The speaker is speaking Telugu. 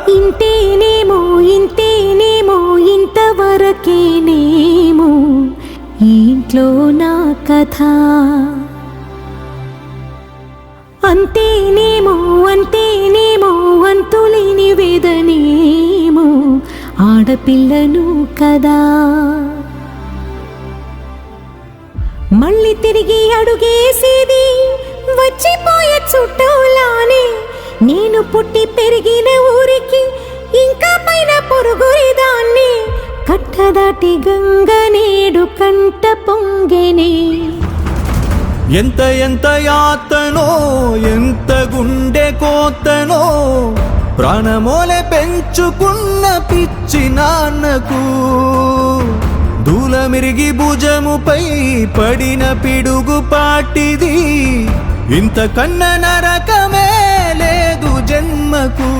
ఇంతేనేమో ఇంతేనేమో ఇంతవరకేనేమో ఈ ఇంట్లో నా కథ. అంతేనేమో అంతేనేమో అంతులేని వేదనేమో ఆడపిల్లను కదా. మళ్ళీ తిరిగి అడుగేసేది వచ్చిపోయే చుట్టూలానే. నేను పుట్టి పెరిగిన ఊరికి ఇంకా పైన పొరుగుదాన్ని. కట్టదాటి గంగ నేడు కంట పొంగెనే. ఎంత ఎంత యాతనో ఎంత గుండె కోతనో ప్రాణమోలే పెంచుకున్న పిచ్చి నాన్నకు. దూలమిరిగి భుజముపై పడిన పిడుగు పాటిది. ఇంతకన్నా నరకమే లేదు జన్మకు.